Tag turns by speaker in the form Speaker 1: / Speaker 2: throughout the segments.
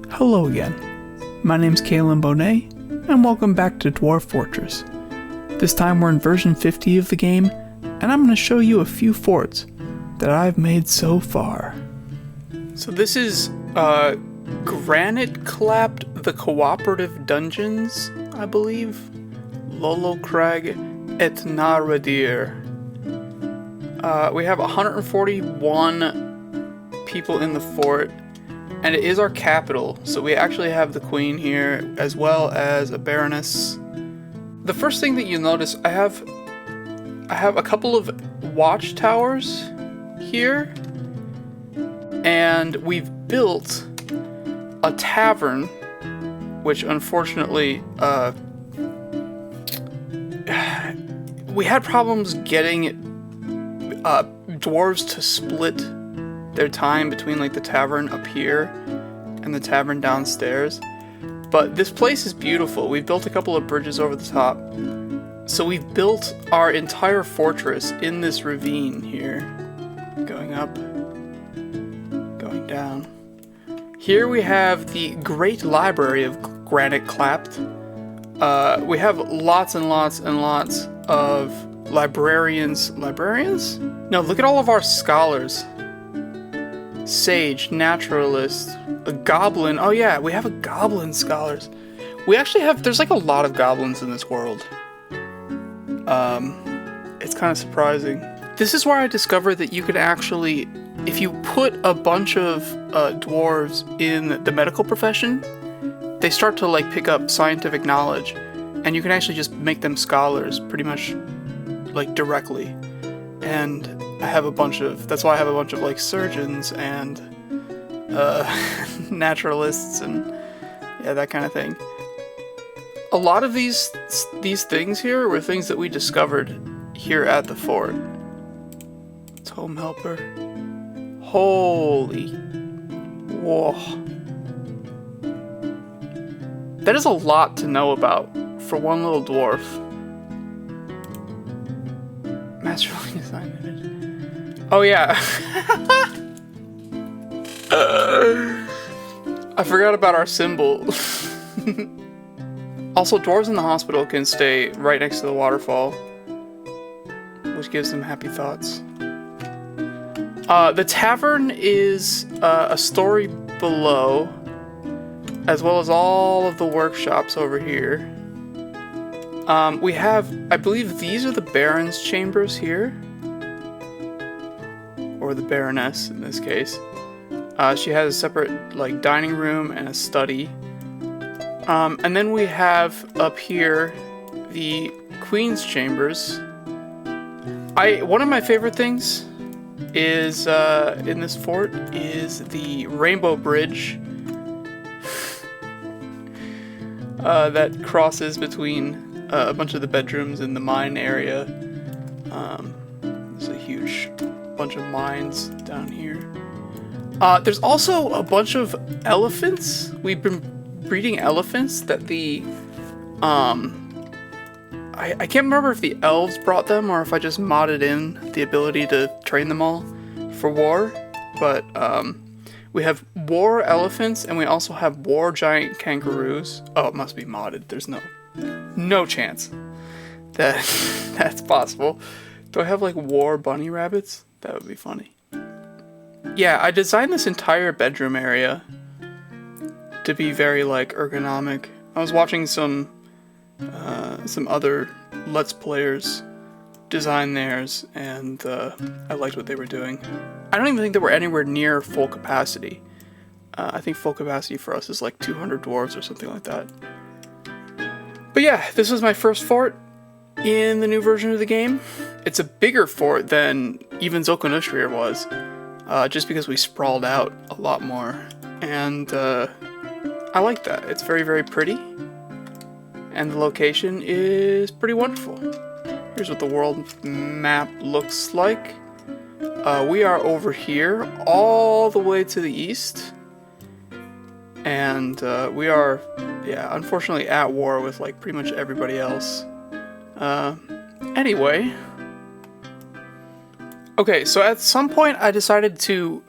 Speaker 1: Hello again. My name's Kalen Bonet, and welcome back to Dwarf Fortress. This time we're in version 50 of the game, and I'm going to show you a few forts that I've made so far. So this is Graniteclapped the Cooperative Dungeons, I believe. Lolo Crag et Naradir. We have 141 people in the fort, and it is our capital, so we actually have the queen here, as well as a baroness. The first thing that you'll notice, I have a couple of watchtowers here, and we've built a tavern, which unfortunately, we had problems getting dwarves to split their time between like the tavern up here and the tavern downstairs. But this place is beautiful. We've built a couple of bridges over the top. So we've built our entire fortress in this ravine here. Going up, going down. Here we have the great library of Graniteclapped. We have lots and lots and lots of librarians. Librarians? No, look at all of our scholars. Sage, naturalist, a goblin. Oh yeah, we have a goblin scholars. We actually have, there's like a lot of goblins in this world. It's kind of surprising. This is where I discovered that you could actually, if you put a bunch of dwarves in the medical profession, they start to like pick up scientific knowledge, and you can actually just make them scholars pretty much like directly. And I have a bunch of, that's why I have a bunch of like surgeons and naturalists and yeah, that kind of thing. A lot of these things here were things that we discovered here at the fort. It's home helper. Holy, whoa. That is a lot to know about for one little dwarf. Master design image. Oh yeah. I forgot about our symbol. Also, dwarves in the hospital can stay right next to the waterfall, which gives them happy thoughts. The tavern is a story below, as well as all of the workshops over here. We have, I believe these are the Baron's chambers here. Or the Baroness, in this case. She has a separate, like, dining room and a study. And then we have, up here, the Queen's chambers. One of my favorite things is, in this fort, is the Rainbow Bridge. That crosses between a bunch of the bedrooms in the mine area. There's a huge bunch of mines down here. There's also a bunch of elephants. We've been breeding elephants that the I can't remember if the elves brought them or if I just modded in the ability to train them all for war. But we have war elephants and we also have war giant kangaroos. Oh, it must be modded. There's no chance that that's possible. Do I have like war bunny rabbits? That would be funny. Yeah, I designed this entire bedroom area to be very like ergonomic. I was watching some other Let's Players design theirs, and I liked what they were doing. I don't even think they were anywhere near full capacity. I think full capacity for us is like 200 dwarves or something like that. But yeah, this was my first fort in the new version of the game. It's a bigger fort than even Zokonushrir was, just because we sprawled out a lot more. And I like that. It's very, very pretty. And the location is pretty wonderful. Here's what the world map looks like. We are over here, all the way to the east. And we are, yeah, unfortunately at war with like pretty much everybody else. Anyway. Okay, so at some point I decided to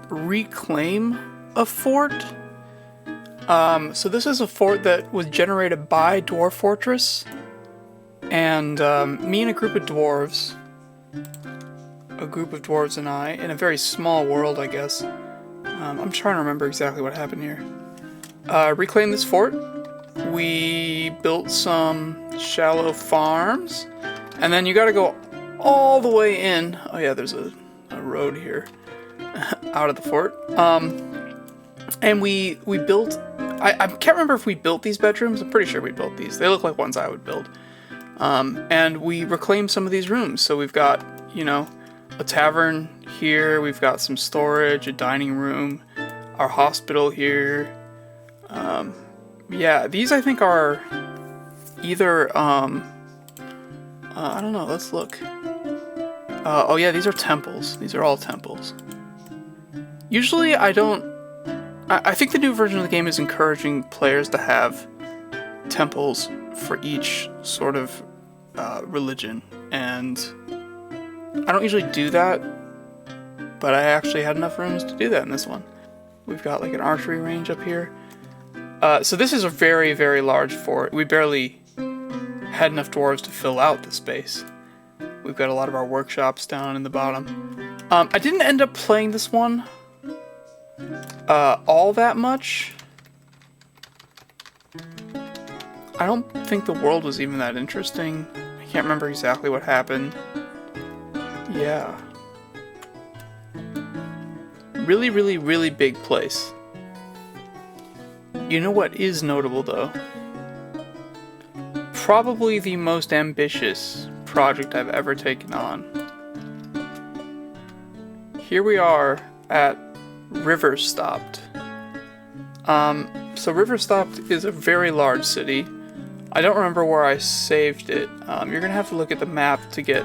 Speaker 1: reclaim a fort. So this is a fort that was generated by Dwarf Fortress, and me and a group of dwarves and I, in a very small world, I guess. I'm trying to remember exactly what happened here. Reclaimed this fort. We built some shallow farms, and then you gotta go all the way in. Oh yeah, there's a road here out of the fort. And we built, I can't remember if we built these bedrooms. I'm pretty sure we built these. They look like ones I would build. And we reclaimed some of these rooms. So we've got, you know, a tavern here. We've got some storage, a dining room, our hospital here. Yeah, these I think are either, I don't know, let's look. Oh yeah, these are temples. These are all temples. Usually I think the new version of the game is encouraging players to have temples for each sort of religion, and I don't usually do that, but I actually had enough rooms to do that in this one. We've got like an archery range up here. So this is a very, very large fort. We barely had enough dwarves to fill out the space. We've got a lot of our workshops down in the bottom. I didn't end up playing this one all that much. I don't think the world was even that interesting. I can't remember exactly what happened. Yeah. Really, really, really big place. You know what is notable though? Probably the most ambitious project I've ever taken on. Here we are at Riverstopped. So Riverstopped is a very large city. I don't remember where I saved it. You're gonna have to look at the map to get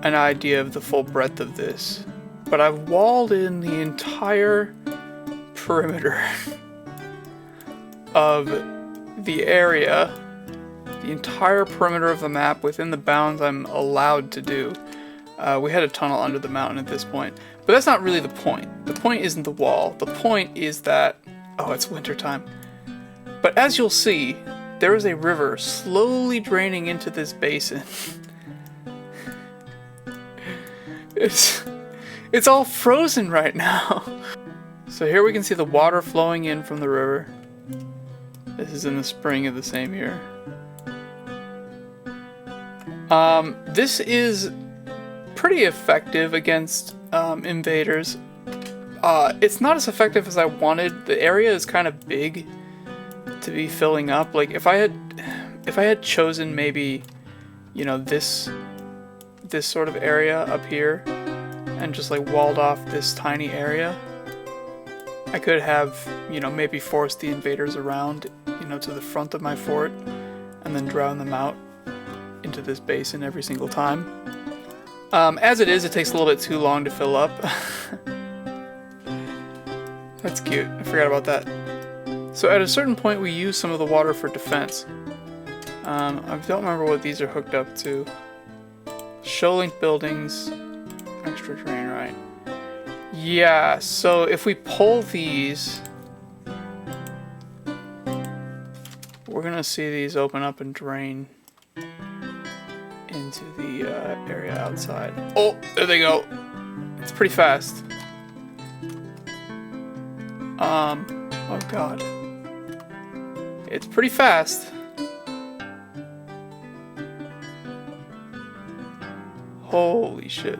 Speaker 1: an idea of the full breadth of this. But I've walled in the entire perimeter of the area, the entire perimeter of the map within the bounds I'm allowed to do. We had a tunnel under the mountain at this point, but that's not really the point. The point isn't the wall. The point is that, oh, it's wintertime. But as you'll see, there is a river slowly draining into this basin. It's all frozen right now. So here we can see the water flowing in from the river. This is in the spring of the same year. This is pretty effective against invaders. It's not as effective as I wanted. The area is kind of big to be filling up. Like if I had chosen maybe, you know, this sort of area up here and just like walled off this tiny area, I could have, you know, maybe forced the invaders around, you know, to the front of my fort and then drown them out into this basin every single time. As it is, it takes a little bit too long to fill up. That's cute. I forgot about that. So at a certain point, we use some of the water for defense. I don't remember what these are hooked up to. Show-link buildings. Extra drain, right? Yeah, so if we pull these, we're gonna see these open up and drain into the area outside. Oh, there they go. It's pretty fast. Oh god. It's pretty fast. Holy shit.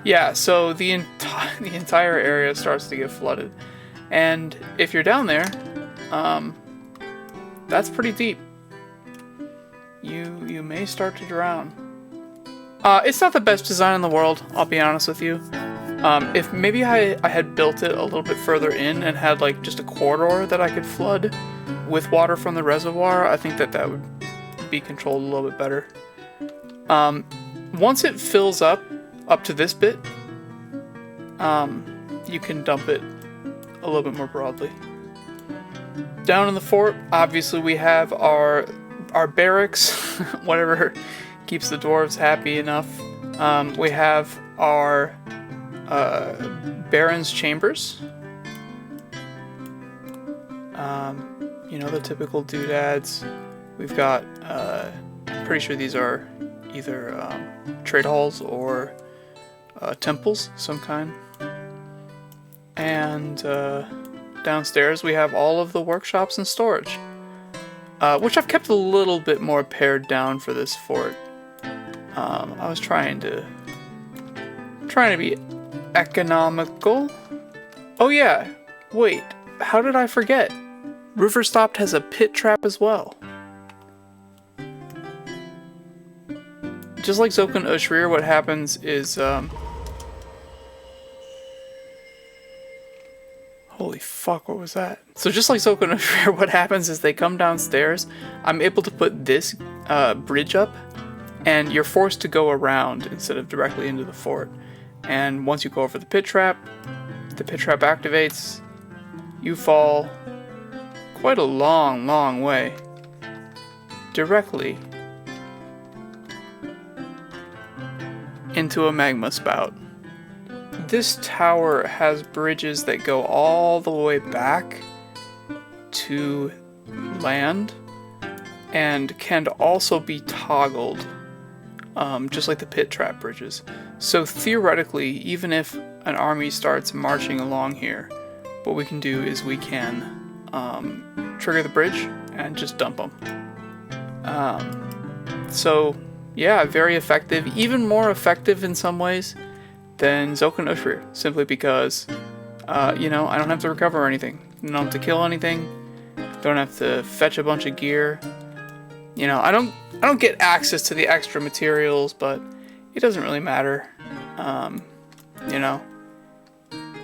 Speaker 1: Yeah, so the entire area starts to get flooded. And if you're down there, that's pretty deep. You may start to drown. It's not the best design in the world, I'll be honest with you. If maybe I had built it a little bit further in and had like just a corridor that I could flood with water from the reservoir, I think that would be controlled a little bit better. Once it fills up to this bit, you can dump it a little bit more broadly. Down in the fort, obviously we have our barracks, whatever keeps the dwarves happy enough. We have our Baron's chambers. You know, the typical doodads. We've got, pretty sure these are either trade halls or temples, some kind. And downstairs we have all of the workshops and storage, which I've kept a little bit more pared down for this fort. I was trying to be economical. Oh yeah, wait, how did I forget? Riverstopped has a pit trap as well. Just like Zokan Ushrir, what happens is, holy fuck, what was that? So just like Zokan Ushrir, what happens is they come downstairs, I'm able to put this bridge up, and you're forced to go around instead of directly into the fort. And once you go over the pit trap activates, you fall quite a long way directly into a magma spout. This tower has bridges that go all the way back to land and can also be toggled, just like the pit trap bridges. So theoretically, even if an army starts marching along here, what we can do is we can trigger the bridge and just dump them. So yeah, very effective, even more effective in some ways than Zokan Ushrir, simply because, you know, I don't have to recover anything. I don't have to kill anything. Don't have to fetch a bunch of gear. You know, I don't get access to the extra materials, but it doesn't really matter. You know,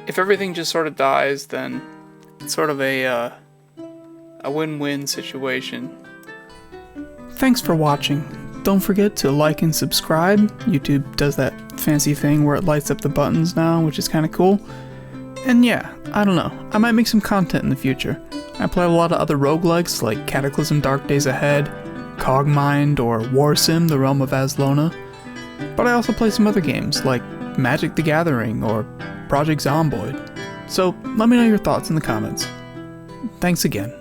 Speaker 1: if everything just sort of dies, then it's sort of a win-win situation. Thanks for watching. Don't forget to like and subscribe. YouTube does that fancy thing where it lights up the buttons now, which is kind of cool. And yeah, I don't know, I might make some content in the future. I play a lot of other roguelikes like Cataclysm Dark Days Ahead, Cogmind, or War Sim The Realm of Azlona. But I also play some other games like Magic the Gathering or Project Zomboid. So let me know your thoughts in the comments. Thanks again.